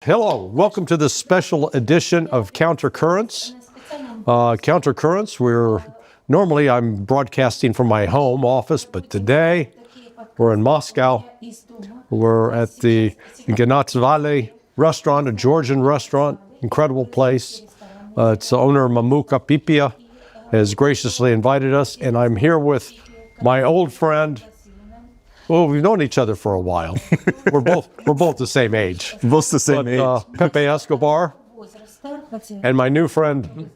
Hello, welcome to this special edition of Countercurrents. Countercurrents, normally I'm broadcasting from my home office, but today we're in Moscow. We're at the Valley restaurant, a Georgian restaurant, incredible place. Its owner, Mamuka Pipia, has graciously invited us, and I'm here with my old friend. Well, we've known each other for a while. We're both the same age. Both the same age. Pepe Escobar, and my new friend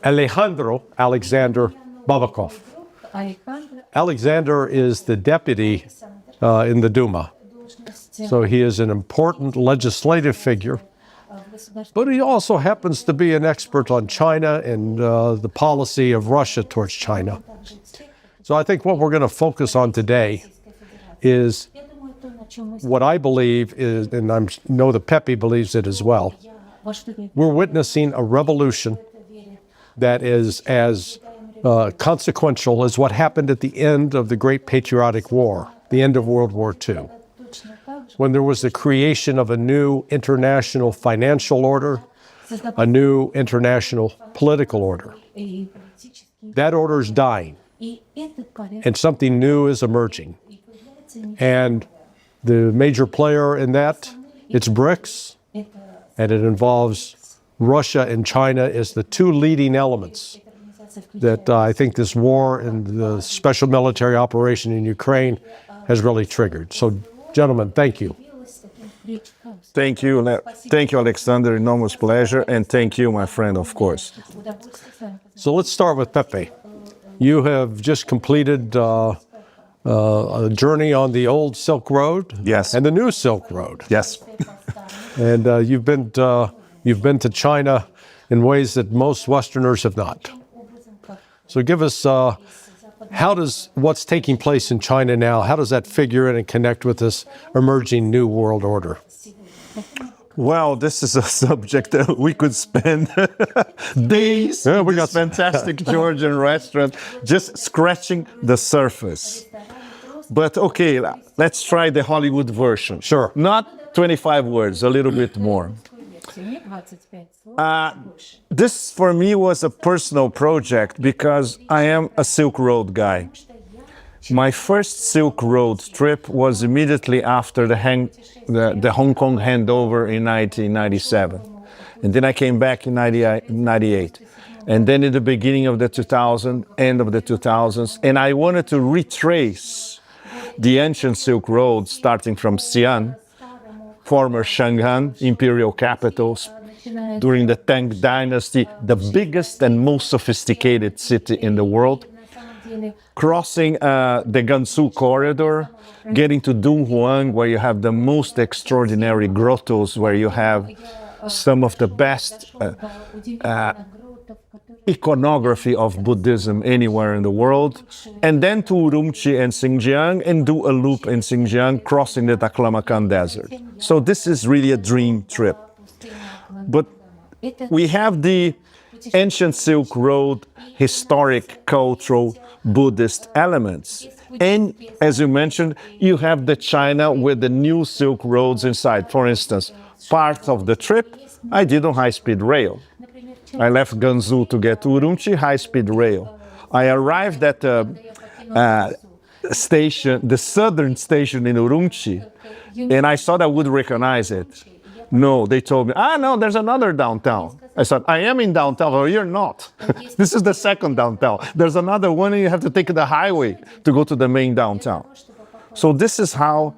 Alexander Babakov. Alexander is the deputy in the Duma, so he is an important legislative figure. But he also happens to be an expert on China and the policy of Russia towards China. So I think what we're going to focus on today is what I believe is, and I know that Pepe believes it as well, we're witnessing a revolution that is as consequential as what happened at the end of the Great Patriotic War, the end of World War II, when there was the creation of a new international financial order, a new international political order. That order is dying, and something new is emerging. And the major player in that, it's BRICS, and it involves Russia and China as the two leading elements that I think this war and the special military operation in Ukraine has really triggered. So, gentlemen, thank you. Thank you, Alexander. Enormous pleasure, and thank you, my friend, of course. So let's start with Pepe. You have just completed a journey on the old Silk Road, yes, and the new Silk Road, yes. And you've been to China in ways that most Westerners have not. So give us what's taking place in China now? How does that figure in and connect with this emerging new world order? Well, this is a subject that we could spend days in this fantastic Georgian restaurant just scratching the surface. But okay, let's try the Hollywood version. Sure. Not 25 words, a little bit more. This for me was a personal project because I am a Silk Road guy. My first Silk Road trip was immediately after the Hong Kong handover in 1997. And then I came back in 98. And then in the beginning of the 2000s, end of the 2000s, and I wanted to retrace the ancient Silk Road starting from Xi'an, former Shanghan, imperial capitals, during the Tang Dynasty, the biggest and most sophisticated city in the world, crossing the Gansu corridor, getting to Dunhuang, where you have the most extraordinary grottos, where you have some of the best iconography of Buddhism anywhere in the world, and then to Urumqi and Xinjiang, and do a loop in Xinjiang, crossing the Taklamakan Desert. So this is really a dream trip. But we have the ancient Silk Road, historic, cultural, Buddhist elements. And as you mentioned, you have the China with the new Silk Roads inside. For instance, part of the trip I did on high-speed rail. I left Gansu to get to Urumqi, high-speed rail. I arrived at the station, the southern station in Urumqi, and I thought I would recognize it. No, they told me, no, there's another downtown. I said, I am in downtown. Oh, you're not. This is the second downtown. There's another one, and you have to take the highway to go to the main downtown. So this is how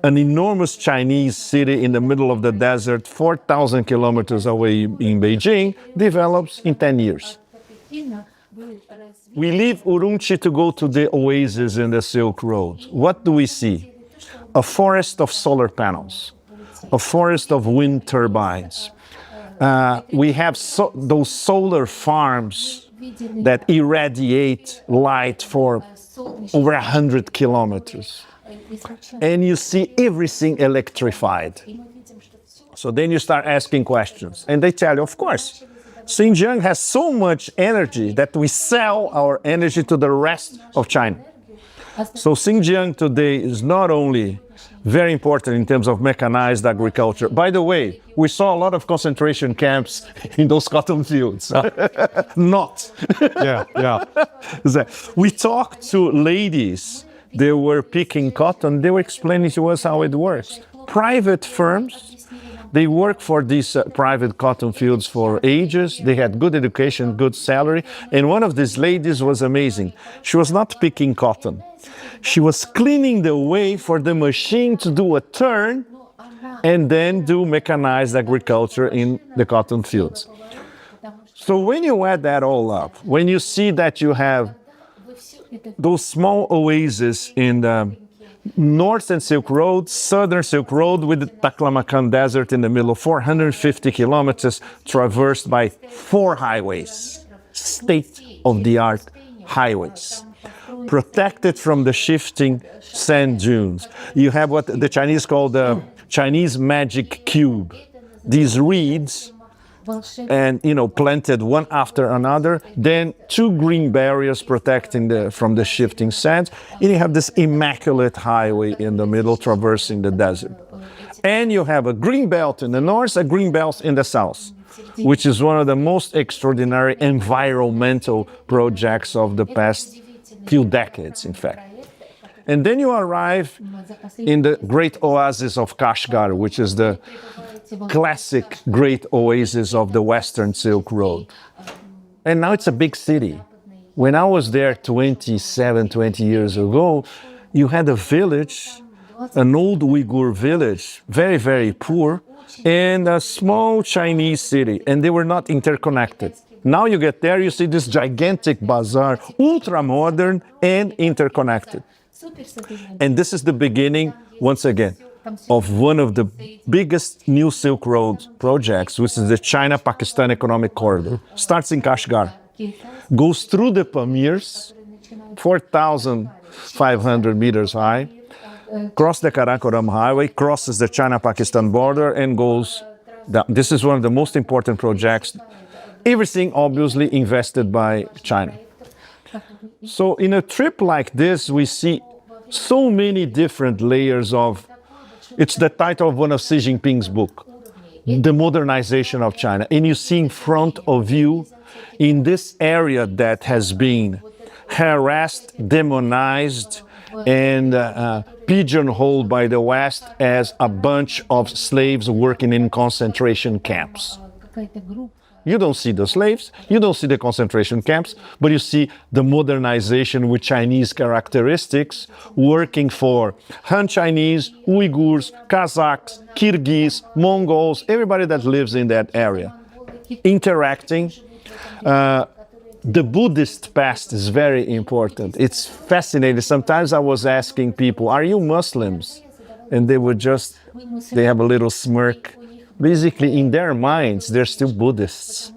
an enormous Chinese city in the middle of the desert, 4,000 kilometers away in Beijing, develops in 10 years. We leave Urumqi to go to the oasis in the Silk Road. What do we see? A forest of solar panels, a forest of wind turbines. We have those solar farms that irradiate light for over 100 kilometers. And you see everything electrified. So then you start asking questions. And they tell you, of course, Xinjiang has so much energy that we sell our energy to the rest of China. So Xinjiang today is not only very important in terms of mechanized agriculture. By the way, we saw a lot of concentration camps in those cotton fields. Not. Yeah. We talked to ladies, they were picking cotton, they were explaining to us how it works. Private firms, they work for these private cotton fields for ages. They had good education, good salary. And one of these ladies was amazing. She was not picking cotton. She was cleaning the way for the machine to do a turn and then do mechanized agriculture in the cotton fields. So when you add that all up, when you see that you have those small oases in the Northern Silk Road, Southern Silk Road with the Taklamakan Desert in the middle, 450 kilometers traversed by 4 highways, state-of-the-art highways, protected from the shifting sand dunes. You have what the Chinese call the Chinese magic cube. These reeds and planted one after another, then 2 green barriers protecting from the shifting sands, and you have this immaculate highway in the middle traversing the desert. And you have a green belt in the north, a green belt in the south, which is one of the most extraordinary environmental projects of the past few decades, in fact. And then you arrive in the great oasis of Kashgar, which is the classic great oasis of the Western Silk Road. And now it's a big city. When I was there 20 years ago, you had a village, an old Uyghur village, very, very poor, and a small Chinese city, and they were not interconnected. Now you get there, you see this gigantic bazaar, ultra-modern and interconnected. And this is the beginning, once again, of one of the biggest new Silk Road projects, which is the China-Pakistan Economic Corridor. Starts in Kashgar, goes through the Pamirs, 4,500 meters high, crosses the Karakoram Highway, crosses the China-Pakistan border, and goes down. This is one of the most important projects. Everything obviously invested by China. So in a trip like this, we see so many different layers of, it's the title of one of Xi Jinping's book, The Modernization of China. And you see in front of you, in this area that has been harassed, demonized, and pigeonholed by the West as a bunch of slaves working in concentration camps. You don't see the slaves, you don't see the concentration camps, but you see the modernization with Chinese characteristics working for Han Chinese, Uyghurs, Kazakhs, Kyrgyz, Mongols, everybody that lives in that area, interacting. The Buddhist past is very important. It's fascinating. Sometimes I was asking people, are you Muslims? And they would they have a little smirk. Basically, in their minds, they're still Buddhists.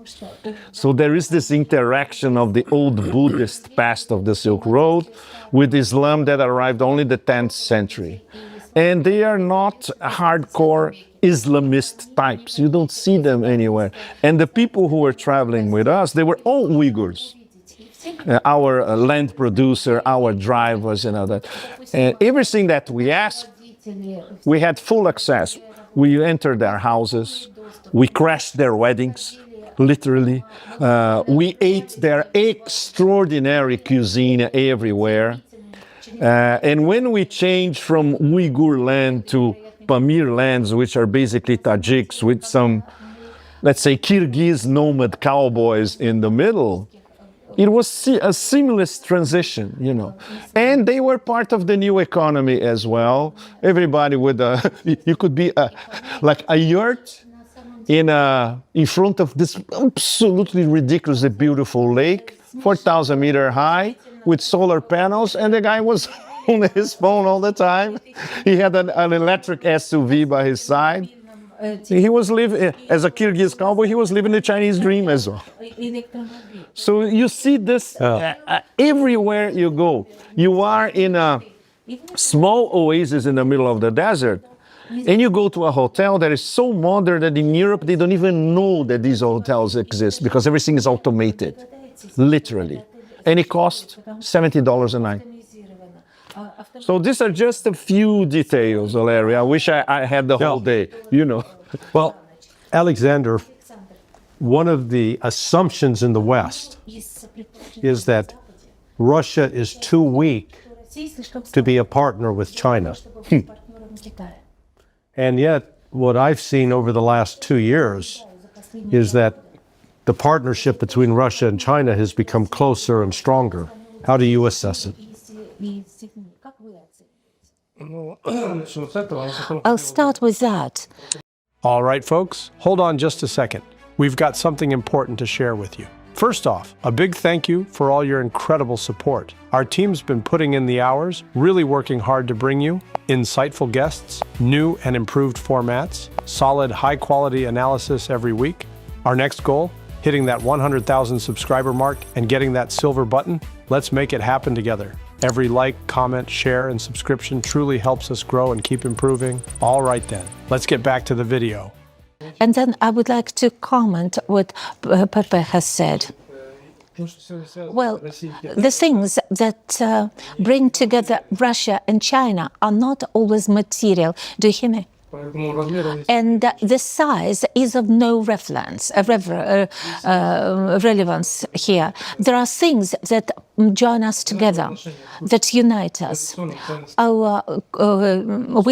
So there is this interaction of the old Buddhist past of the Silk Road with Islam that arrived only the 10th century. And they are not hardcore Islamist types. You don't see them anywhere. And the people who were traveling with us, they were all Uyghurs. Our land producer, our drivers, and all that. And everything that we asked, we had full access. We entered their houses, we crashed their weddings, literally. We ate their extraordinary cuisine everywhere. And when we changed from Uyghur land to Pamir lands, which are basically Tajiks with some, let's say, Kyrgyz nomad cowboys in the middle, it was a seamless transition, And they were part of the new economy as well. Everybody with you could be like a yurt in front of this absolutely ridiculously beautiful lake, 4,000 meter high, with solar panels, and the guy was on his phone all the time. He had an electric SUV by his side. He was living, as a Kyrgyz cowboy, he was living the Chinese dream as well. So you see this everywhere you go. You are in a small oasis in the middle of the desert, and you go to a hotel that is so modern that in Europe they don't even know that these hotels exist because everything is automated, literally. And it costs $70 a night. So these are just a few details, Larry. I wish I had the whole day, you know. Well, Alexander, one of the assumptions in the West is that Russia is too weak to be a partner with China. And yet, what I've seen over the last 2 years is that the partnership between Russia and China has become closer and stronger. How do you assess it? I'll start with that. All right, folks, hold on just a second. We've got something important to share with you. First off, a big thank you for all your incredible support. Our team's been putting in the hours, really working hard to bring you insightful guests, new and improved formats, solid, high-quality analysis every week. Our next goal, hitting that 100,000 subscriber mark and getting that silver button. Let's make it happen together. Every like, comment, share, and subscription truly helps us grow and keep improving. All right then, let's get back to the video. And then I would like to comment what Pepe has said. Well, the things that bring together Russia and China are not always material. Do you hear me? And the size is of no relevance here. There are things that join us together, that unite us. We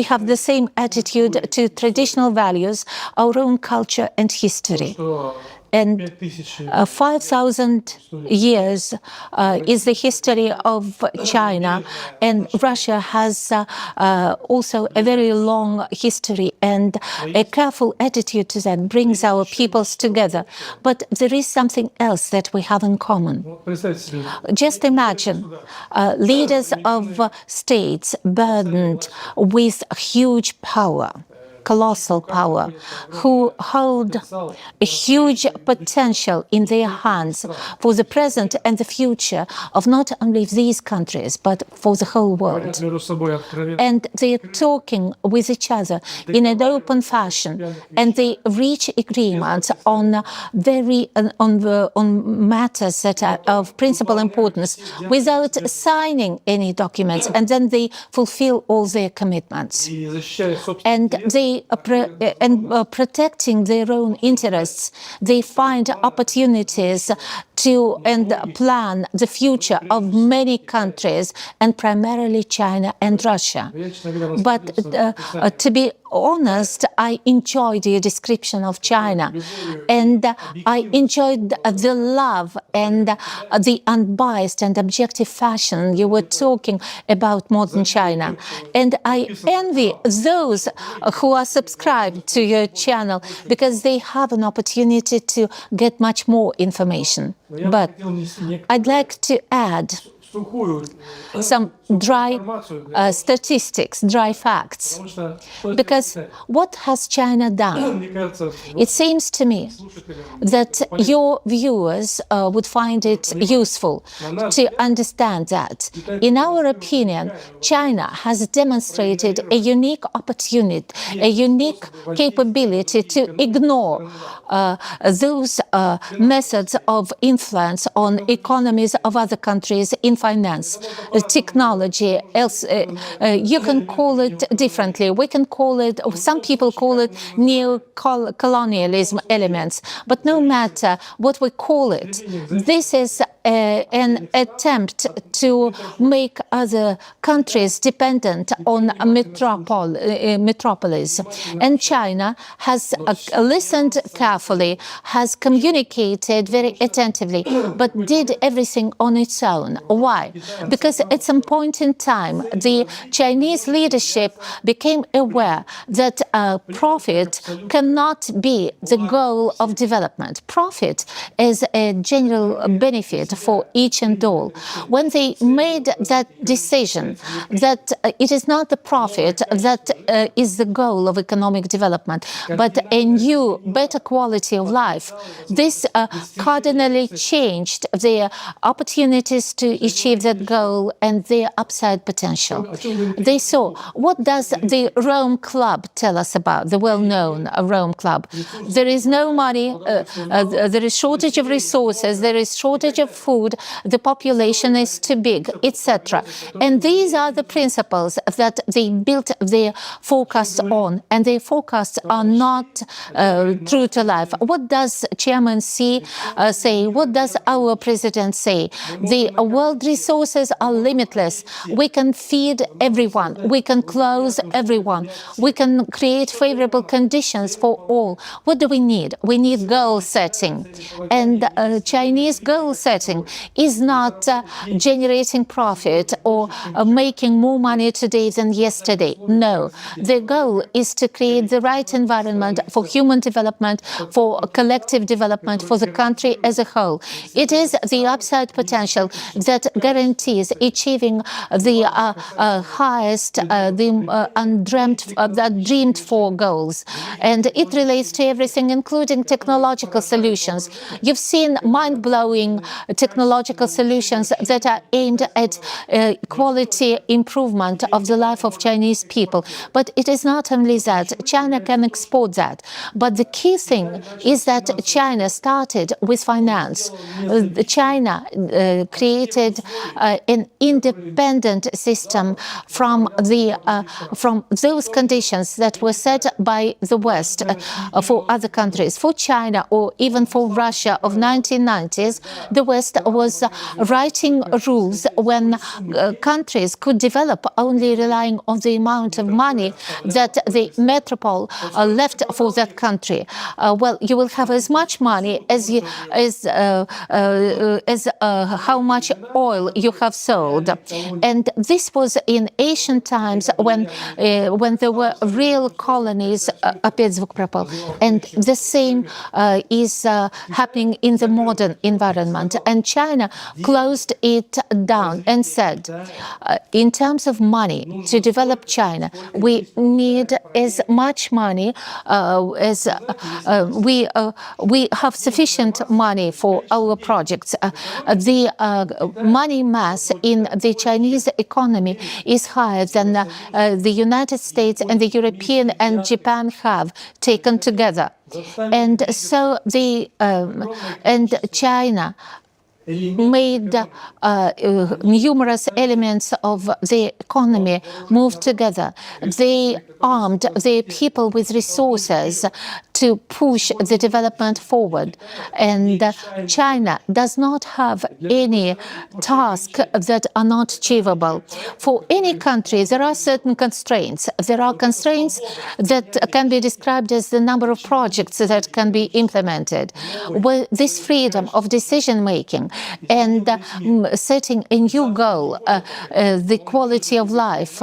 have the same attitude to traditional values, our own culture and history. And 5,000 years is the history of China, and Russia has also a very long history, and a careful attitude to that brings our peoples together. But there is something else that we have in common. Just imagine leaders of states burdened with huge power, colossal power, who hold a huge potential in their hands for the present and the future of not only these countries, but for the whole world. And they are talking with each other in an open fashion, and they reach agreements on matters that are of principal importance without signing any documents, and then they fulfill all their commitments. And they protecting their own interests, they find opportunities to plan the future of many countries, and primarily China and Russia. But to be honest, I enjoyed your description of China, and I enjoyed the love and the unbiased and objective fashion you were talking about modern China. And I envy those who are subscribed to your channel, because they have an opportunity to get much more information. But I'd like to add some dry statistics, dry facts. Because what has China done? It seems to me that your viewers would find it useful to understand that. In our opinion, China has demonstrated a unique opportunity, a unique capability to ignore those methods of influence on economies of other countries in finance, technology, else you can call it differently. We can call it, or some people call it, neo-colonialism elements. But no matter what we call it, this is an attempt to make other countries dependent on metropolis. And China has listened carefully, has communicated very attentively, but did everything on its own. Why? Because at some point in time, the Chinese leadership became aware that profit cannot be the goal of development. Profit is a general benefit for each and all. When they made that decision that it is not the profit that is the goal of economic development, but a new, better quality of life, this cardinally changed their opportunities to achieve that goal and their upside potential. They saw, what does the Rome Club tell us about, the well-known Rome Club? There is no money, there is shortage of resources, there is shortage of food, the population is too big, etc. And these are the principles that they built their forecasts on, and their forecasts are not true to life. What does Chairman Xi say? What does our president say? The world resources are limitless. We can feed everyone. We can clothe everyone. We can create favorable conditions for all. What do we need? We need goal setting. And Chinese goal setting is not generating profit or making more money today than yesterday. No. The goal is to create the right environment for human development, for collective development, for the country as a whole. It is the upside potential that guarantees achieving the highest, the dreamed for goals. And it relates to everything, including technological solutions. You've seen mind-blowing technological solutions that are aimed at quality improvement of the life of Chinese people. But it is not only that. China can export that. But the key thing is that China started with finance. China created an independent system from those conditions that were set by the West for other countries. For China or even for Russia of 1990s, the West was writing rules when countries could develop only relying on the amount of money that the metropole left for that country. Well, you will have as much money as how much oil you have sold. And this was in ancient times when there were real colonies. And the same is happening in the modern environment. And China closed it down and said, in terms of money to develop China, we need as much money as we have sufficient money for our projects. The money mass in the Chinese economy is higher than the United States and the European and Japan have taken together. And so China made numerous elements of the economy move together. They armed their people with resources to push the development forward. And China does not have any tasks that are not achievable. For any country, there are certain constraints. There are constraints that can be described as the number of projects that can be implemented. Well, this freedom of decision-making and setting a new goal, the quality of life,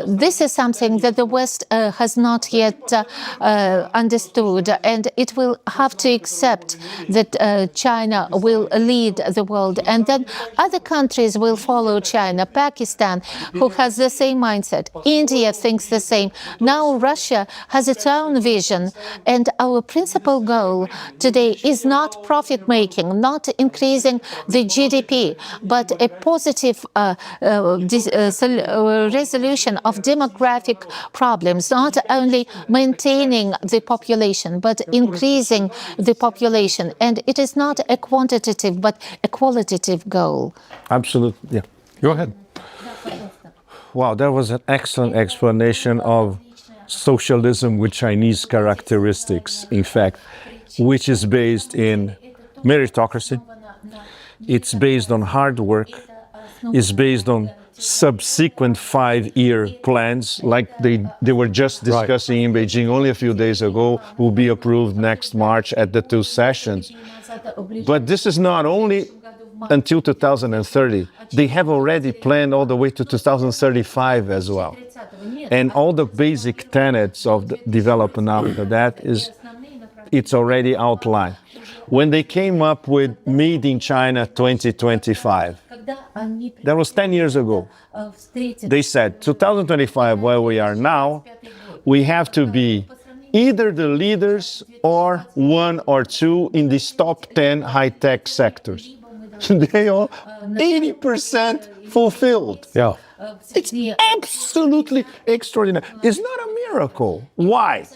this is something that the West has not yet understood, and it will have to accept that China will lead the world, and then other countries will follow China. Pakistan, who has the same mindset. India thinks the same. Now Russia has its own vision, and our principal goal today is not profit-making, not increasing the GDP, but a positive resolution of demographic problems, not only maintaining the population, but increasing the population. And it is not a quantitative, but a qualitative goal. Absolutely, yeah. Go ahead. Wow, that was an excellent explanation of socialism with Chinese characteristics, in fact, which is based in meritocracy. It's based on hard work. It's based on subsequent 5-year plans, like they were just discussing in Beijing only a few days ago, will be approved next March at the 2 sessions. But this is not only until 2030. They have already planned all the way to 2035 as well. And all the basic tenets of the development after that it's already outlined. When they came up with Made in China 2025, that was 10 years ago. They said, 2025, where we are now, we have to be either the leaders or 1 or 2 in these top 10 high-tech sectors. They are 80% fulfilled. Yeah. It's absolutely extraordinary. It's not a miracle. Why?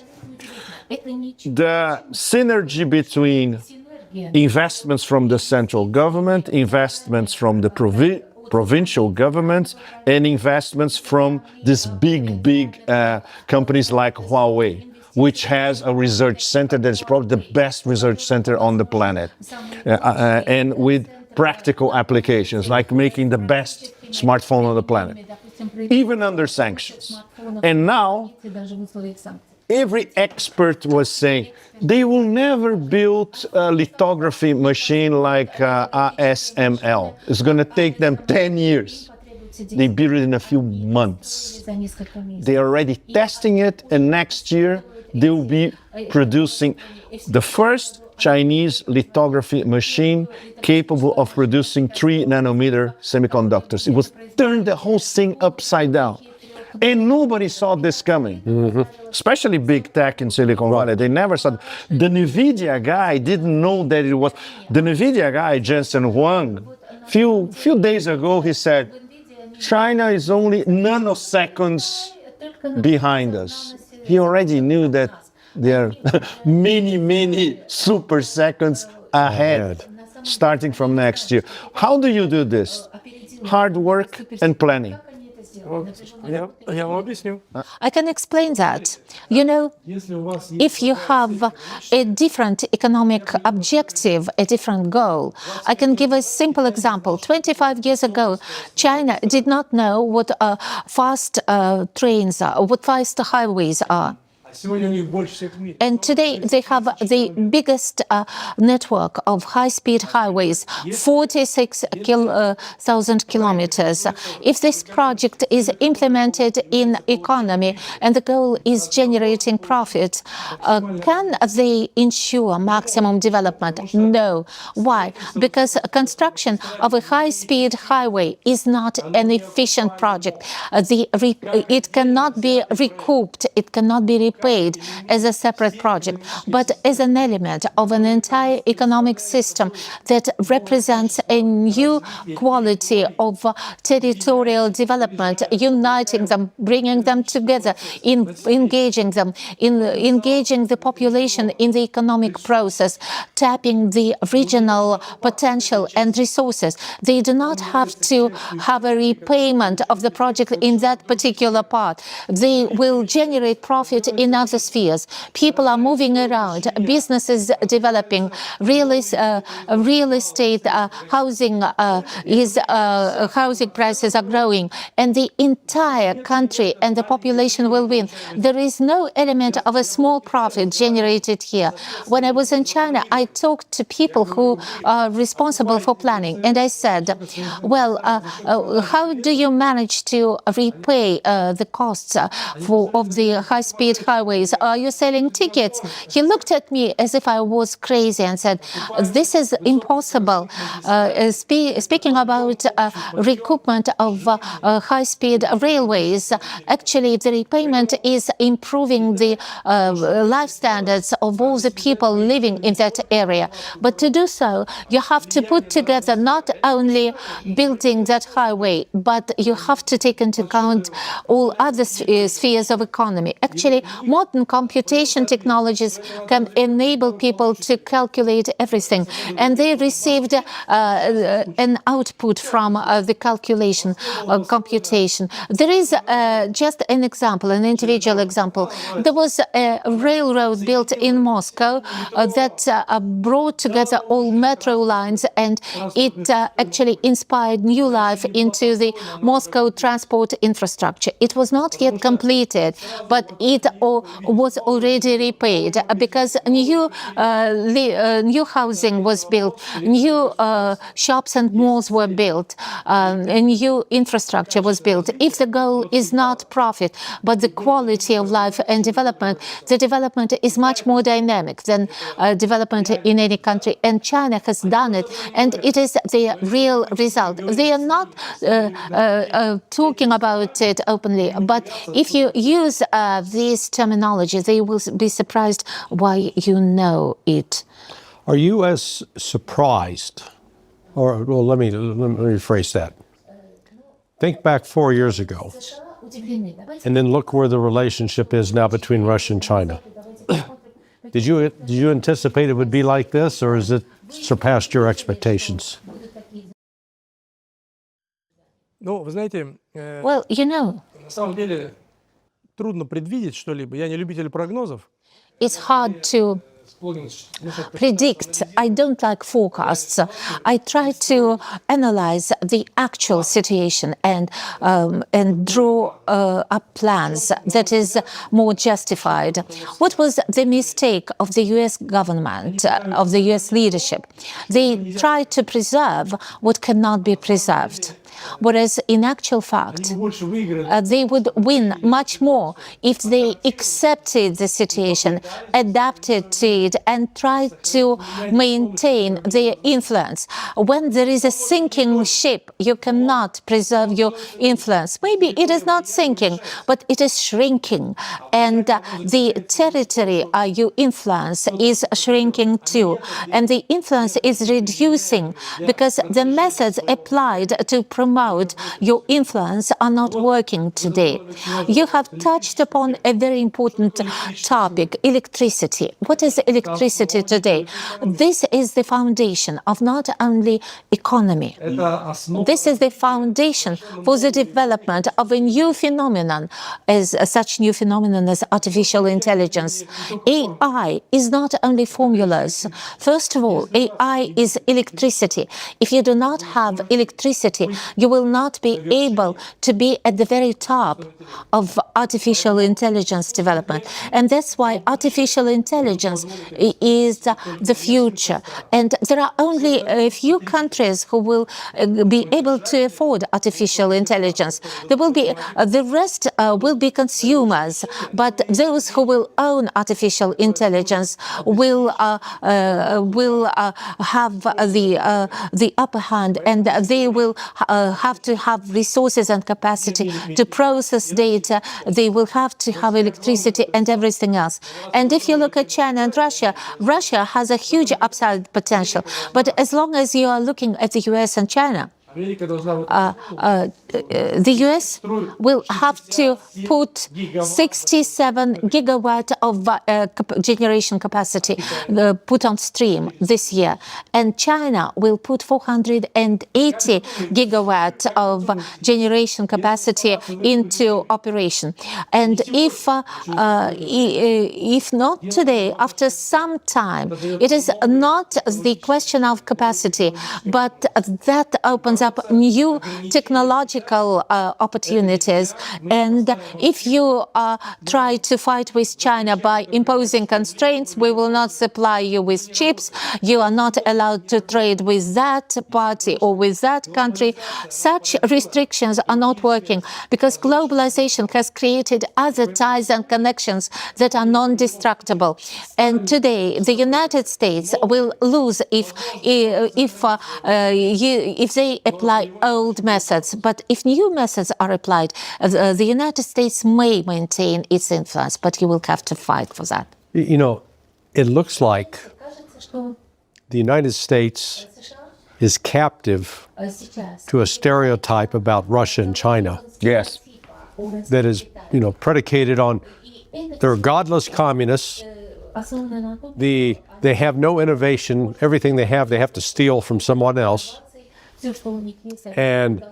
The synergy between investments from the central government, investments from the provincial governments, and investments from these big companies like Huawei, which has a research center that is probably the best research center on the planet, and with practical applications like making the best smartphone on the planet, even under sanctions. And now, every expert was saying they will never build a lithography machine like ASML. It's going to take them 10 years. They build it in a few months. They are already testing it, and next year they will be producing the first Chinese lithography machine capable of producing 3 nanometer semiconductors. It was turned the whole thing upside down. And nobody saw this coming, especially big tech in Silicon Valley. They never saw. The NVIDIA guy didn't know that it was. The NVIDIA guy, Jensen Huang, few days ago, he said, China is only nanoseconds behind us. He already knew that there are many super seconds ahead, starting from next year. How do you do this? Hard work and planning. I can explain that. You know, if you have a different economic objective, a different goal, I can give a simple example. 25 years ago, China did not know what fast trains are, what fast highways are. And today they have the biggest network of high-speed highways, 46,000 kilometers. If this project is implemented in economy and the goal is generating profit, can they ensure maximum development? No. Why? Because construction of a high-speed highway is not an efficient project. It cannot be recouped. It cannot be repaid as a separate project, but as an element of an entire economic system that represents a new quality of territorial development, uniting them, bringing them together, engaging them, engaging the population in the economic process, tapping the regional potential and resources. They do not have to have a repayment of the project in that particular part. They will generate profit in other spheres. People are moving around, businesses developing, real estate, housing prices are growing, and the entire country and the population will win. There is no element of a small profit generated here. When I was in China, I talked to people who are responsible for planning, and I said, well, how do you manage to repay the costs of the high-speed highways? Are you selling tickets? He looked at me as if I was crazy and said, this is impossible. Speaking about recoupment of high-speed railways, actually the repayment is improving the life standards of all the people living in that area. But to do so, you have to put together not only building that highway, but you have to take into account all other spheres of economy. Actually, modern computation technologies can enable people to calculate everything, and they received an output from the computation. There is just an example, an individual example. There was a railroad built in Moscow that brought together all metro lines, and it actually inspired new life into the Moscow transport infrastructure. It was not yet completed, but it was already repaid because new housing was built, new shops and malls were built, a new infrastructure was built. If the goal is not profit, but the quality of life and development, the development is much more dynamic than development in any country. And China has done it, and it is the real result. They are not talking about it openly, but if you use this terminology, they will be surprised why you know it. Are you as surprised, or well, let me rephrase that. Think back 4 years ago, and then look where the relationship is now between Russia and China. Did you anticipate it would be like this, or is it surpassed your expectations? Ну, вы знаете, Well, you know, на самом деле трудно предвидеть что-либо. Я не любитель прогнозов. it's hard to predict. I don't like forecasts. I try to analyze the actual situation and draw up plans that is more justified. What was the mistake of the U.S. government, of the U.S. leadership? They tried to preserve what cannot be preserved. Whereas in actual fact, they would win much more if they accepted the situation, adapted to it, and tried to maintain their influence. When there is a sinking ship, you cannot preserve your influence. Maybe it is not sinking, but it is shrinking. And the territory you influence is shrinking too. And the influence is reducing because the methods applied to promote your influence are not working today. You have touched upon a very important topic, electricity. What is electricity today? This is the foundation of not only economy. This is the foundation for the development of a new phenomenon, as such new phenomenon as artificial intelligence. AI is not only formulas. First of all, AI is electricity. If you do not have electricity, you will not be able to be at the very top of artificial intelligence development. And that's why artificial intelligence is the future. And there are only a few countries who will be able to afford artificial intelligence. There will be the rest will be consumers, but those who will own artificial intelligence will have the upper hand, and they will have to have resources and capacity to process data. They will have to have electricity and everything else. And if you look at China and Russia, Russia has a huge upside potential. But as long as you are looking at the US and China, the US will have to put 67 gigawatt of generation capacity put on stream this year, and China will put 480 gigawatt of generation capacity into operation. And if not today, after some time, it is not the question of capacity, but that opens up new technological opportunities. And if you try to fight with China by imposing constraints, we will not supply you with chips, you are not allowed to trade with that party or with that country. Such restrictions are not working because globalization has created other ties and connections that are non-destructible. And today, the United States will lose if they apply old methods. But if new methods are applied, the United States may maintain its influence, but you will have to fight for that. You know, it looks like the United States is captive to a stereotype about Russia and China. Yes. That is, predicated on they're godless communists. They have no innovation. Everything they have to steal from someone else. And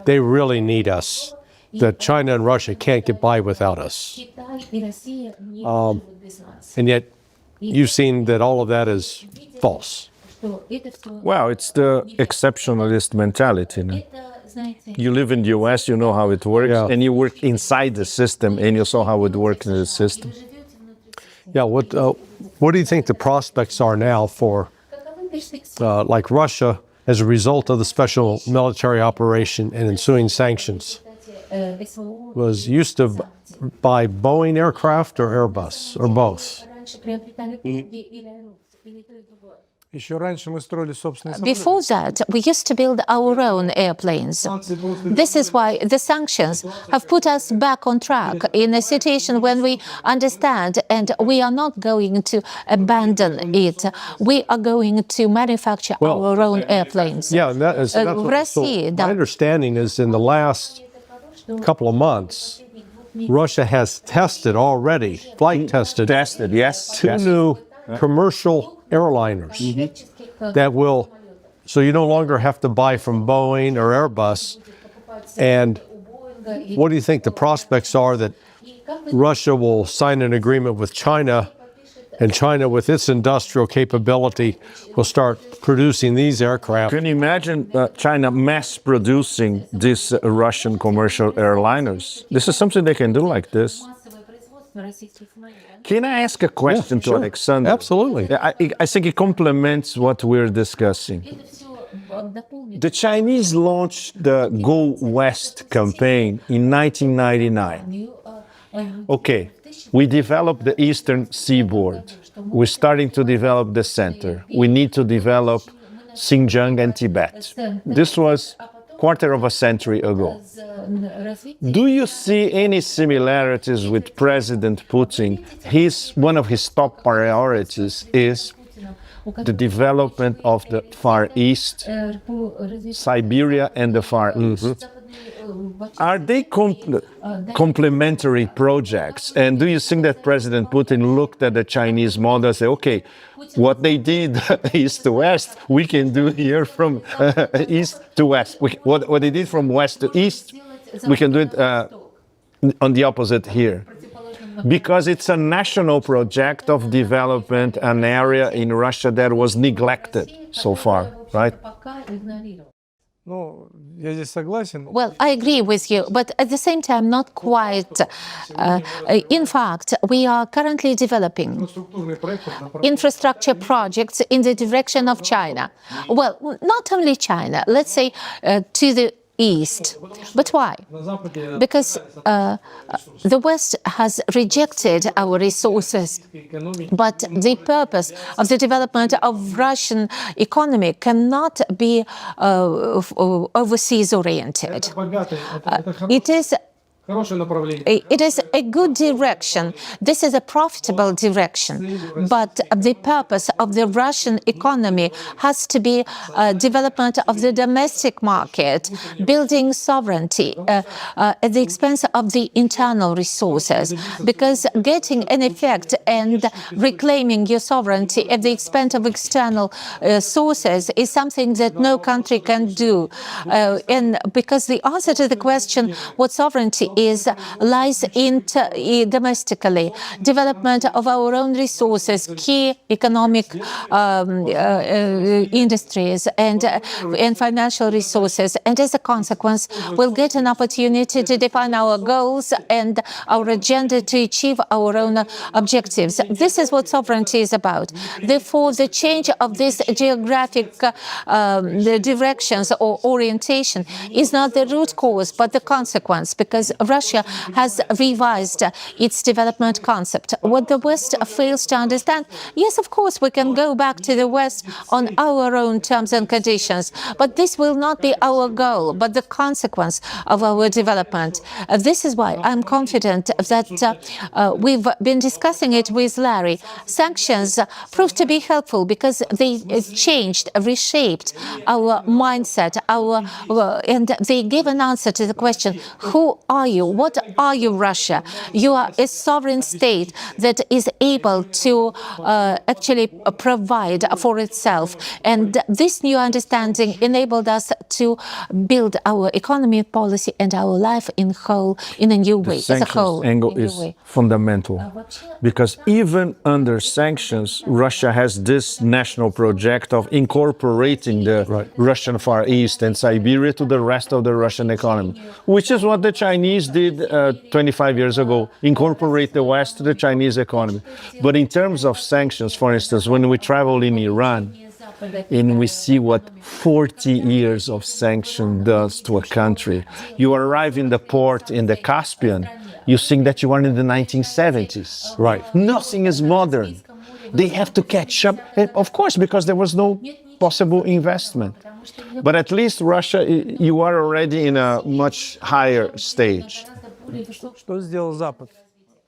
they really need us. That China and Russia can't get by without us. And yet, you've seen that all of that is false. Well, it's the exceptionalist mentality. No? You live in the US, you know how it works, and you work inside the system, and you saw how it works in the system. Yeah, what do you think the prospects are now for, like Russia, as a result of the special military operation and ensuing sanctions? Was used to buy Boeing aircraft or Airbus, or both? Before that, we used to build our own airplanes. This is why the sanctions have put us back on track in a situation when we understand and we are not going to abandon it. We are going to manufacture our own airplanes. Yeah, and that's my understanding is in the last couple of months, Russia has tested already, flight tested. Yes. Two new commercial airliners. that will, so you no longer have to buy from Boeing or Airbus. And what do you think the prospects are that Russia will sign an agreement with China, and China, with its industrial capability, will start producing these aircraft? Can you imagine China mass producing these Russian commercial airliners? This is something they can do like this. Can I ask a question to sure. Alexander? Absolutely. I think it complements what we're discussing. The Chinese launched the Go West campaign in 1999. Okay, we developed the eastern seaboard. We're starting to develop the center. We need to develop Xinjiang and Tibet. This was quarter of a century ago. Do you see any similarities with President Putin? One of his top priorities is the development of the Far East, Siberia and the Far East. Are they complementary projects? And do you think that President Putin looked at the Chinese model and said, okay, what they did east to west, we can do here from east to west. What they did from west to east, we can do it on the opposite here. Because it's a national project of development, an area in Russia that was neglected so far, right? Ну, я здесь согласен. Well, I agree with you, but at the same time, not quite. In fact, we are currently developing Структурный проект infrastructure projects in the direction of China. Well, not only China, let's say to the east. But why? на Западе Because the West has rejected our resources. экономики. But the purpose of the development of Russian economy cannot be overseas oriented. Богатый, It is хорошее направление. It is a good direction. This is a profitable direction. But the purpose of the Russian economy has to be development of the domestic market, building sovereignty at the expense of the internal resources. Because getting an effect and reclaiming your sovereignty at the expense of external sources is something that no country can do. And because the answer to the question, what sovereignty is, lies in domestically. Development of our own resources, key economic industries and financial resources. And as a consequence, we'll get an opportunity to define our goals and our agenda to achieve our own objectives. This is what sovereignty is about. Therefore, the change of this geographic the directions or orientation is not the root cause, but the consequence, because Russia has revised its development concept. What the West fails to understand, yes, of course, we can go back to the West on our own terms and conditions, but this will not be our goal, but the consequence of our development. This is why I'm confident that we've been discussing it with Larry. Sanctions proved to be helpful because they changed, reshaped our mindset, and they gave an answer to the question, who are you? What are you, Russia? You are a sovereign state that is able to actually provide for itself. And this new understanding enabled us to build our economy, policy, and our life in a new way, as a whole. The sanctions angle is fundamental, because even under sanctions, Russia has this national project of incorporating the Russian Far East and Siberia to the rest of the Russian economy, which is what the Chinese did 25 years ago, incorporate the West to the Chinese economy. But in terms of sanctions, for instance, when we travel in Iran, and we see what 40 years of sanction does to a country. You arrive in the port in the Caspian, you think that you are in the 1970s. Right. Nothing is modern. They have to catch up, and of course, because there was no possible investment. But at least Russia, you are already in a much higher stage. Что сделал Запад?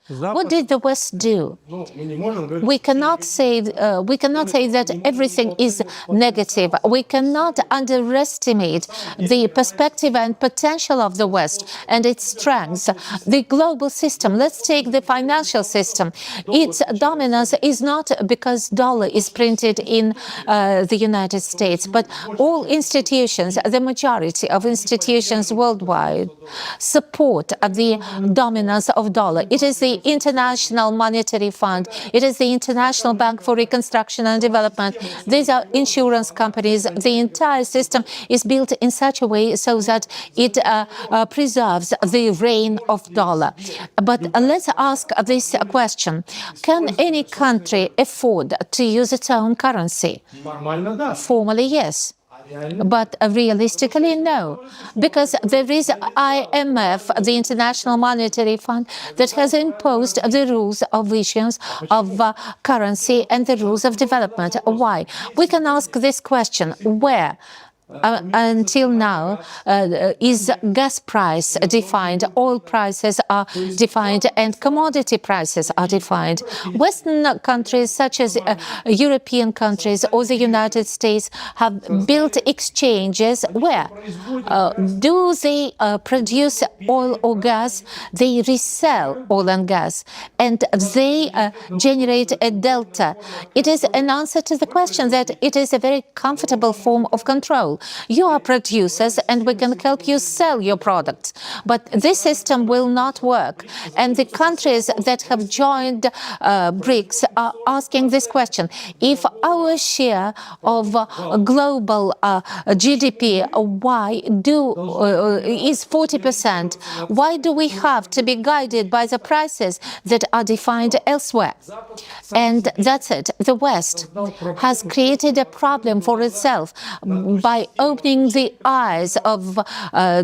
What did the West do? Ну, мы не можем говорить, We cannot say that everything is negative. We cannot underestimate the perspective and potential of the West and its strengths. The global system, let's take the financial system. Its dominance is not because dollar is printed in the United States, but all institutions, the majority of institutions worldwide, support the dominance of dollar. It is the International Monetary Fund. It is the International Bank for Reconstruction and Development. These are insurance companies. The entire system is built in such a way so that it preserves the reign of dollar. But let's ask this question. Can any country afford to use its own currency? нормально, да. Formally, yes. But realistically, no, because there is IMF, the International Monetary Fund, that has imposed the rules of issuance of currency and the rules of development. Why? We can ask this question, where? Until now, is gas price defined, oil prices are defined, and commodity prices are defined. Western countries, such as European countries or the United States, have built exchanges where do they produce oil or gas, they resell oil and gas, and they generate a delta. It is an answer to the question that it is a very comfortable form of control. You are producers and we can help you sell your products. But this system will not work. And the countries that have joined BRICS are asking this question. If our share of global GDP is 40%, why do we have to be guided by the prices that are defined elsewhere? And that's it. The West has created a problem for itself by opening the eyes of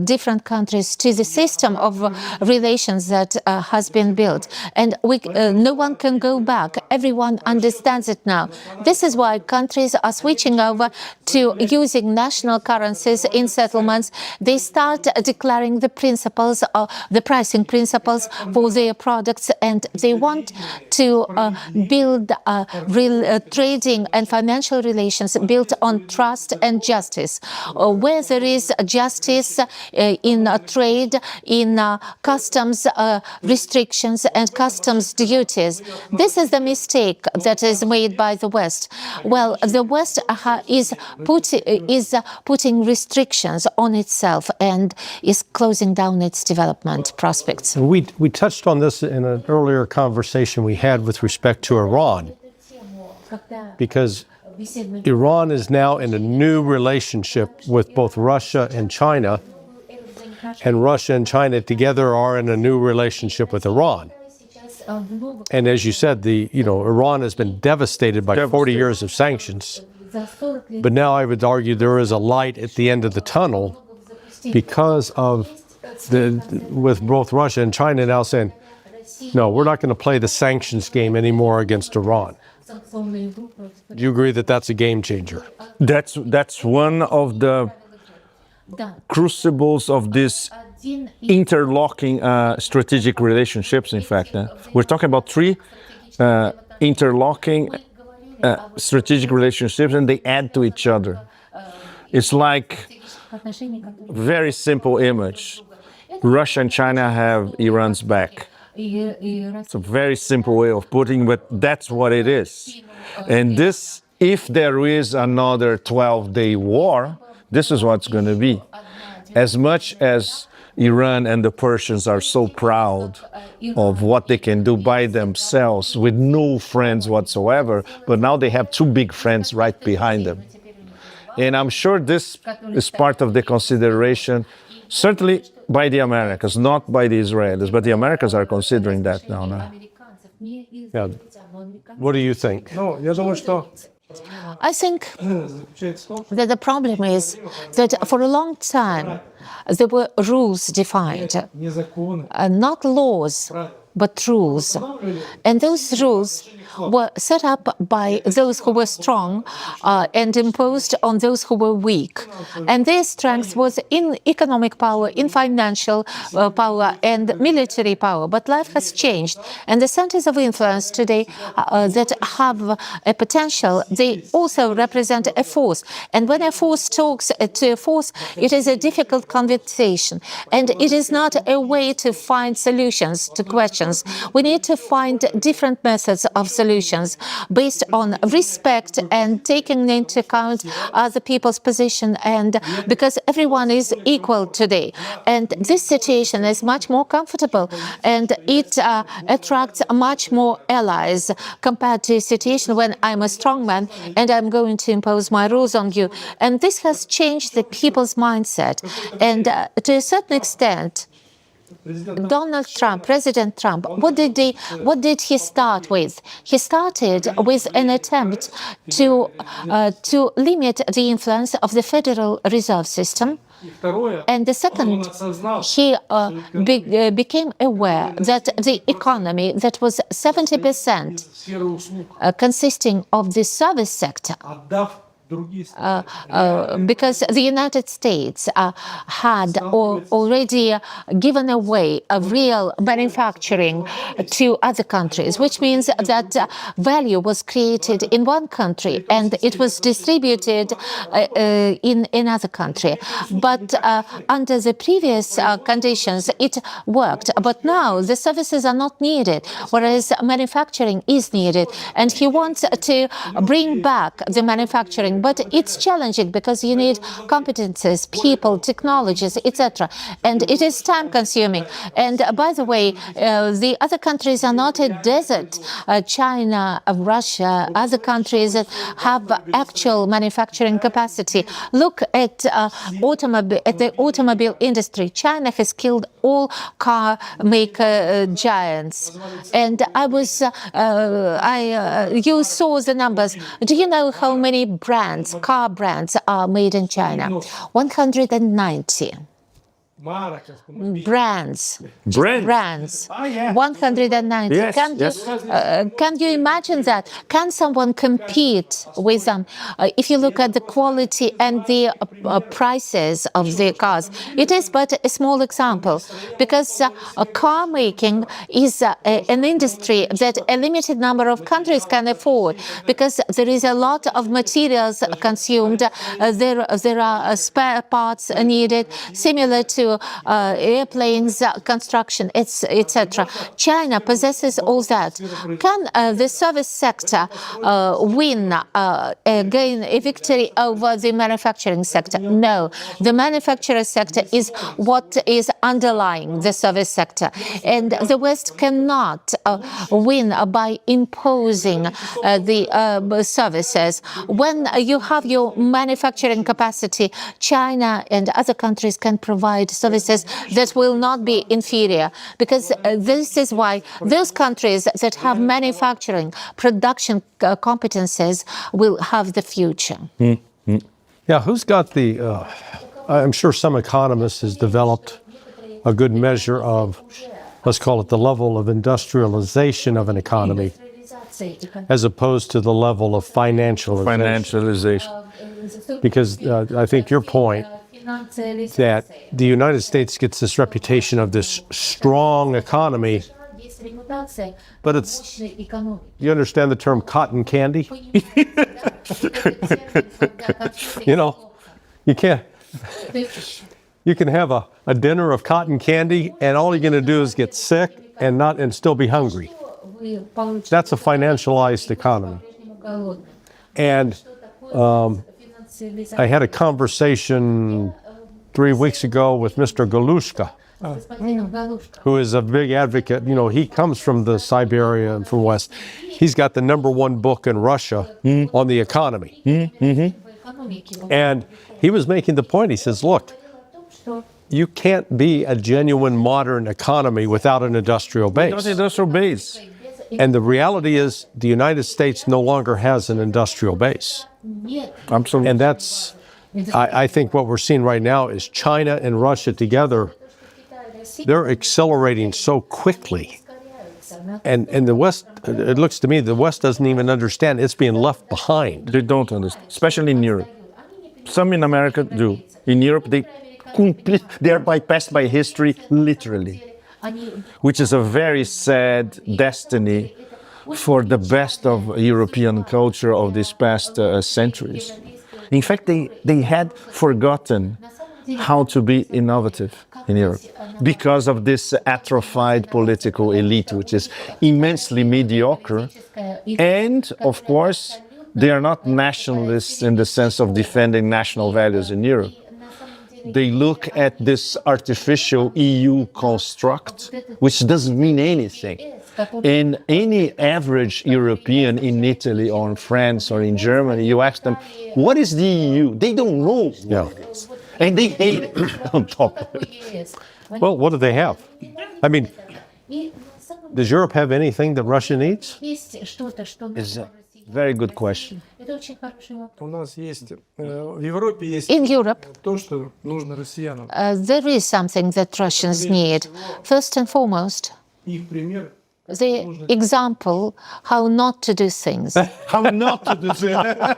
different countries to the system of relations that has been built. And no one can go back. Everyone understands it now. This is why countries are switching over to using national currencies in settlements. They start declaring the principles, the pricing principles for their products, and they want to build real trading and financial relations built on trust and justice. Where there is justice in trade, in customs restrictions and customs duties. This is the mistake that is made by the West. Well, the West is putting restrictions on itself and is closing down its development prospects. We touched on this in an earlier conversation we had with respect to Iran, because Iran is now in a new relationship with both Russia and China, and Russia and China together are in a new relationship with Iran. And as you said, Iran has been devastated by 40 years of sanctions. But now I would argue there is a light at the end of the tunnel because of with both Russia and China now saying, no, we're not going to play the sanctions game anymore against Iran. Do you agree that that's a game changer? That's one of the crucibles of this interlocking strategic relationships, in fact. We're talking about three interlocking strategic relationships, and they add to each other. It's like a very simple image. Russia and China have Iran's back. It's a very simple way of putting it, but that's what it is. And this, if there is another 12-day war, this is what's going to be. As much as Iran and the Persians are so proud of what they can do by themselves with no friends whatsoever, but now they have two big friends right behind them. And I'm sure this is part of the consideration, certainly by the Americans, not by the Israelis, but the Americans are considering that now. Yeah. What do you think? Ну, я думаю, что I think that the problem is that for a long time there were rules defined, незаконно. not laws, but rules. And those rules were set up by those who were strong and imposed on those who were weak. And their strength was in economic power, in financial power, and military power. But life has changed. And the centers of influence today that have a potential, they also represent a force. And when a force talks to a force, it is a difficult conversation. And it is not a way to find solutions to questions. We need to find different methods of solutions based on respect and taking into account other people's position, and because everyone is equal today. And this situation is much more comfortable, and it attracts much more allies compared to a situation when I'm a strong man and I'm going to impose my rules on you. And this has changed the people's mindset. And to a certain extent, Donald Trump, President Trump, what did he start with? He started with an attempt to limit the influence of the Federal Reserve System. And the second, he became aware that the economy that was 70% consisting of the service sector, because the United States had already given away a real manufacturing to other countries, which means that value was created in one country and it was distributed in another country. But under the previous conditions, it worked. But now the services are not needed, whereas manufacturing is needed. And he wants to bring back the manufacturing. But it's challenging because you need competences, people, technologies, etc. And it is time-consuming. And by the way, the other countries are not a desert. China, Russia, other countries that have actual manufacturing capacity. Look at the automobile industry. China has killed all car maker giants. And you saw the numbers. Do you know how many car brands are made in China? 190. Brands. 190. Yes, Can you imagine that? Can someone compete with them? If you look at the quality and the prices of the cars, it is but a small example, because car making is an industry that a limited number of countries can afford, because there is a lot of materials consumed. There are spare parts needed, similar to airplanes, construction, etc. China possesses all that. Can the service sector gain a victory over the manufacturing sector? No. The manufacturing sector is what is underlying the service sector. And the West cannot win by imposing the services. When you have your manufacturing capacity, China and other countries can provide services that will not be inferior, because this is why those countries that have manufacturing, production competences will have the future. Yeah, who's got I'm sure some economist has developed a good measure of, let's call it the level of industrialization of an economy, as opposed to the level of financialization. Because I think your point that the United States gets this reputation of this strong economy, but it's, you understand the term cotton candy? You know, you can have a dinner of cotton candy and all you're going to do is get sick and still be hungry. That's a financialized economy. And I had a conversation 3 weeks ago with Mr. Galushka, who is a big advocate. You know, he comes from the Siberia and from West. He's got the #1 book in Russia on the economy. And he was making the point. He says, look, you can't be a genuine modern economy without an industrial base. Not industrial base. And the reality is the United States no longer has an industrial base. Absolutely. And that's, I think what we're seeing right now is China and Russia together, they're accelerating so quickly And the West, it looks to me, the West doesn't even understand it's being left behind. They don't understand, especially in Europe. Some in America do. In Europe, they are bypassed by history, literally, which is a very sad destiny for the best of European culture of these past centuries. In fact, they had forgotten how to be innovative in Europe because of this atrophied political elite, which is immensely mediocre. And, of course, they are not nationalists in the sense of defending national values in Europe. They look at this artificial EU construct, which doesn't mean anything. And any average European in Italy or in France or in Germany, you ask them, what is the EU? They don't know what it is. And they hate it on top of it. Well, what do they have? I mean, does Europe have anything that Russia needs? It's a very good question. У нас есть, в Европе есть In Europe, то, что нужно россиянам. there is something that Russians need. First and foremost, Их пример. the example how not to do things. How not to do that?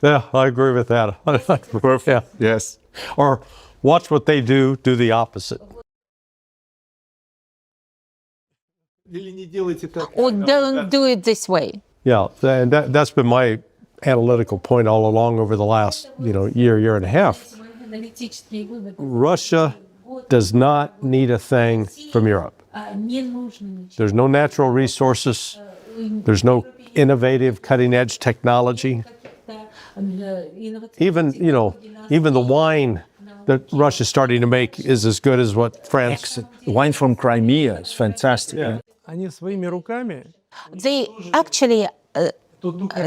Yeah, I agree with that. Perfect. Yeah. Yes. Or watch what they do the opposite. Или не делайте так. Or don't do it this way. Yeah, and that's been my analytical point all along over the last, year and a half. Russia does not need a thing from Europe. There's no natural resources. There's no innovative, cutting-edge technology. Even the wine that Russia's starting to make is as good as what France. Wine from Crimea is fantastic. Yeah. Они своими руками They actually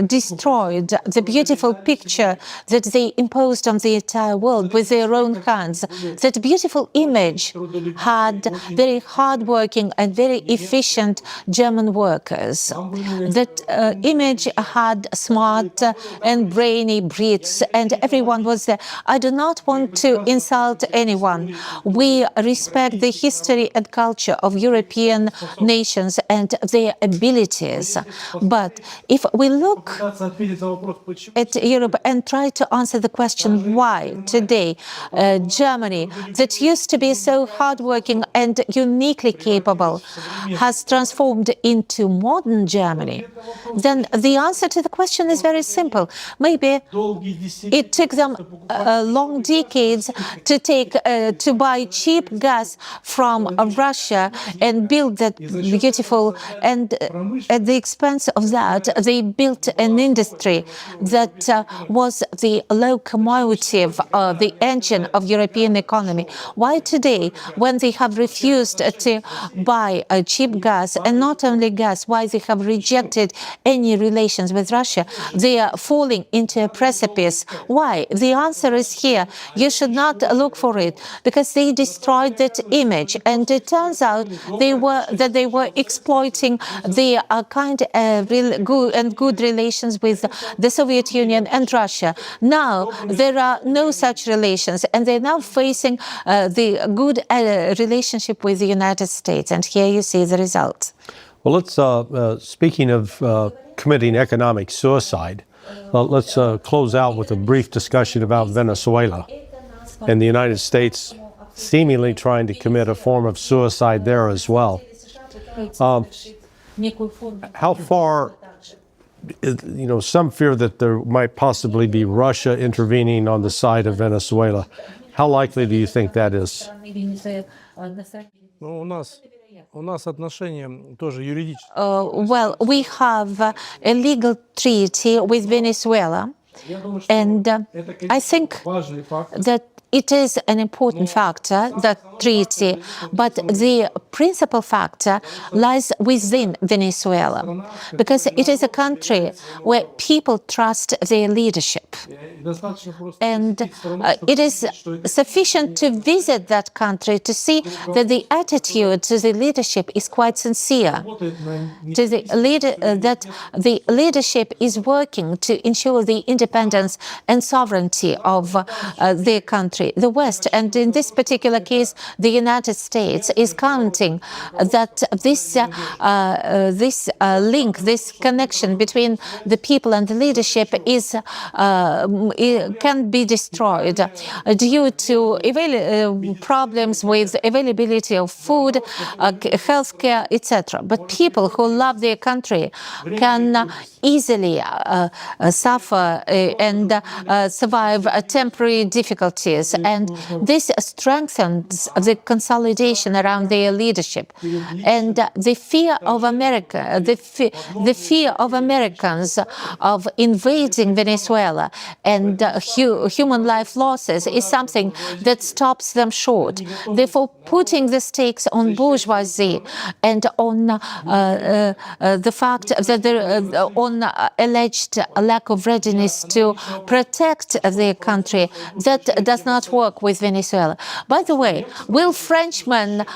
destroyed the beautiful picture that they imposed on the entire world with their own hands. That beautiful image had very hardworking and very efficient German workers. That image had smart and brainy Brits, and everyone was there. I do not want to insult anyone. We respect the history and culture of European nations and their abilities. But if we look at Europe and try to answer the question why today Germany, that used to be so hardworking and uniquely capable, has transformed into modern Germany, then the answer to the question is very simple. Maybe it took them long decades to buy cheap gas from Russia and build that beautiful, and at the expense of that, they built an industry that was the locomotive, the engine of European economy. Why today, when they have refused to buy cheap gas, and not only gas, why they have rejected any relations with Russia, they are falling into a precipice? Why? The answer is here. You should not look for it, because they destroyed that image, and it turns out they were exploiting the good relations with the Soviet Union and Russia. Now there are no such relations, and they're now facing the good relationship with the United States. And here you see the result. Well, let's, speaking of committing economic suicide, let's close out with a brief discussion about Venezuela and the United States seemingly trying to commit a form of suicide there as well. How far, some fear that there might possibly be Russia intervening on the side of Venezuela. How likely do you think that is? Ну, у нас отношения тоже юридические. Well, we have a legal treaty with Venezuela, and I think that it is an important factor, that treaty, but the principal factor lies within Venezuela, because it is a country where people trust their leadership. And it is sufficient to visit that country to see that the attitude to the leadership is quite sincere, that the leadership is working to ensure the independence and sovereignty of their country. country, the West, and in this particular case, the United States, is counting that this link, this connection between the people and the leadership can be destroyed due to problems with availability of food, healthcare, etc. But people who love their country can easily suffer and survive temporary difficulties, and this strengthens the consolidation around their leadership. And the fear of America, the fear of Americans of invading Venezuela and human life losses is something that stops them short. Therefore, putting the stakes on bourgeoisie and on the fact that on alleged lack of readiness to protect their country, that does not work with Venezuela. By the way, will Frenchmen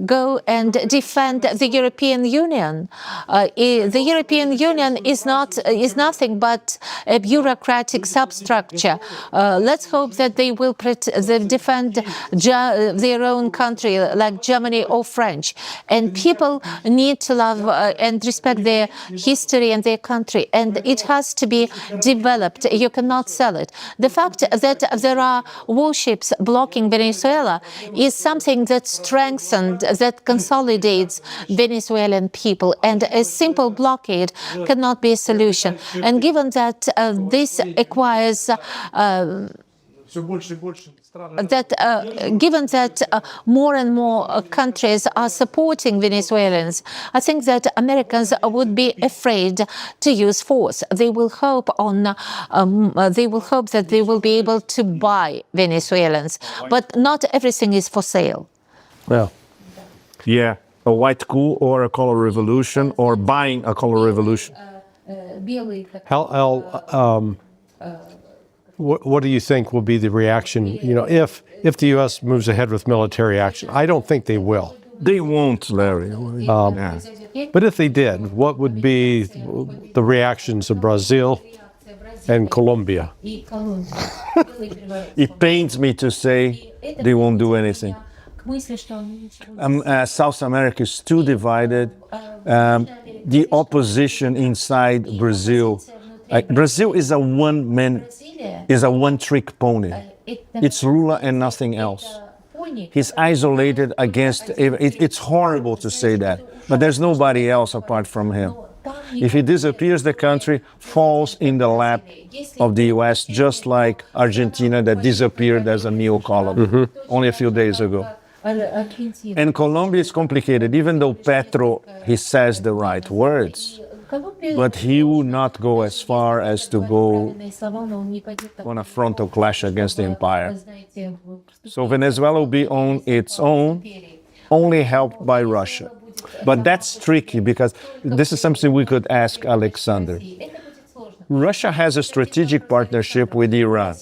go and defend the European Union? The European Union is nothing but a bureaucratic substructure. Let's hope that they will defend their own country, like Germany or French. And people need to love and respect their history and their country, and it has to be developed. You cannot sell it. The fact that there are warships blocking Venezuela is something that strengthens, that consolidates Venezuelan people, and a simple blockade cannot be a solution. And given that this acquires given that more and more countries are supporting Venezuelans, I think that Americans would be afraid to use force. They will hope that they will be able to buy Venezuelans, but not everything is for sale. Well, Yeah, a white coup or a color revolution or buying a color revolution. what do you think will be the reaction, if the U.S. moves ahead with military action? I don't think they will. They won't, Larry. Yeah. But if they did, what would be the reactions of Brazil and Colombia? It pains me to say they won't do anything. South America is too divided. The opposition inside Brazil, Brazil is a one-trick pony. It's Lula and nothing else. He's isolated against. It's horrible to say that, but there's nobody else apart from him. If he disappears, the country falls in the lap of the U.S., just like Argentina that disappeared as a new colony only a few days ago. And Colombia is complicated, even though Petro, he says the right words, but he will not go as far as to go on a frontal clash against the empire. So Venezuela will be on its own, only helped by Russia. But that's tricky because this is something we could ask Alexander. Russia has a strategic partnership with Iran,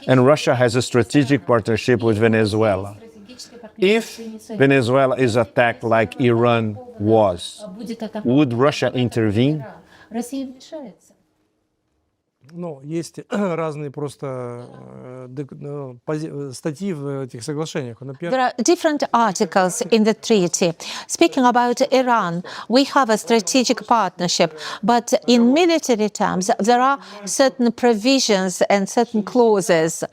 and Russia has a strategic partnership with Venezuela. If Venezuela is attacked like Iran was, would Russia intervene? Ну, есть разные просто статьи в этих соглашениях. There are different articles in the treaty. Speaking about Iran, we have a strategic partnership, but in military terms, there are certain provisions and certain clauses.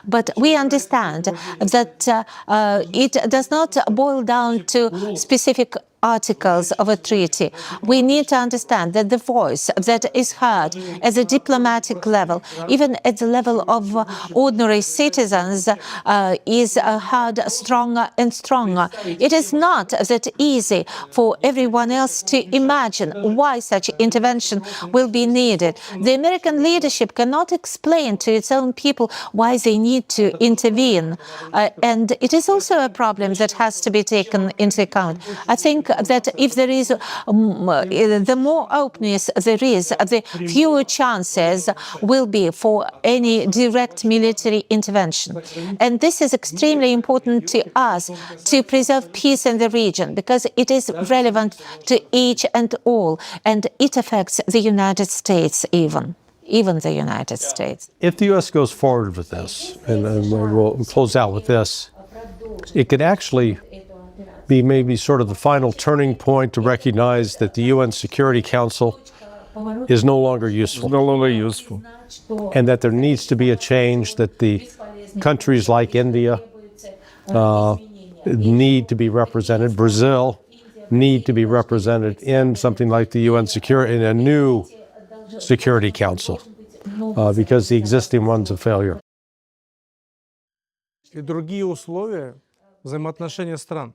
But we understand that it does not boil down to specific articles of a treaty. We need to understand that the voice that is heard at the diplomatic level, even at the level of ordinary citizens, is heard stronger and stronger. It is not that easy for everyone else to imagine why such intervention will be needed. The American leadership cannot explain to its own people why they need to intervene. And it is also a problem that has to be taken into account. I think that if there is, the more openness there is, the fewer chances will be for any direct military intervention. And this is extremely important to us to preserve peace in the region, because it is relevant to each and all, and it affects the United States even. even the United States. If the U.S. goes forward with this, and we'll close out with this, it could actually be maybe sort of the final turning point to recognize that the UN Security Council is no longer useful. No longer useful. And that there needs to be a change, that the countries like India need to be represented, Brazil need to be represented in something like the UN Security, in a new Security Council, because the existing one's a failure. И другие условия взаимоотношения стран.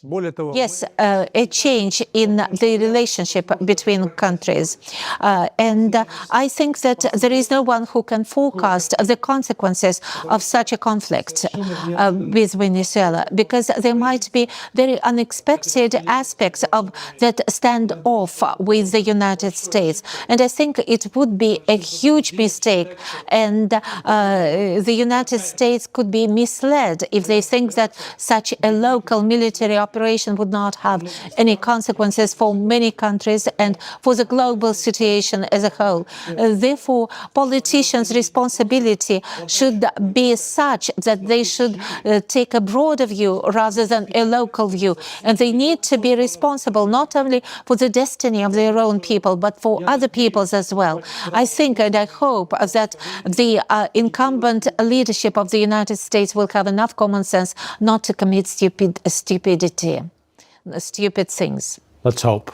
Более того, Yes, a change in the relationship between countries. And I think that there is no one who can forecast the consequences of such a conflict with Venezuela, because there might be very unexpected aspects of that standoff with the United States. And I think it would be a huge mistake, and the United States could be misled if they think that such a local military operation would not have any consequences for many countries and for the global situation as a whole. Therefore, politicians' responsibility should be such that they should take a broader view rather than a local view. And they need to be responsible not only for the destiny of their own people, but for other peoples as well. I think and I hope that the incumbent leadership of the United States will have enough common sense not to commit stupid things. Let's hope.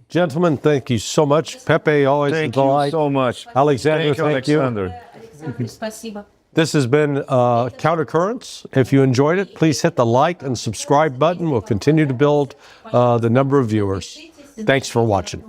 Gentlemen, thank you so much. Pepe, always a Thank you delight. so much. Alexander, Thank you, thank you. Alexander. This has been Countercurrents. If you enjoyed it, please hit the like and subscribe button. We'll continue to build the number of viewers. Thanks for watching.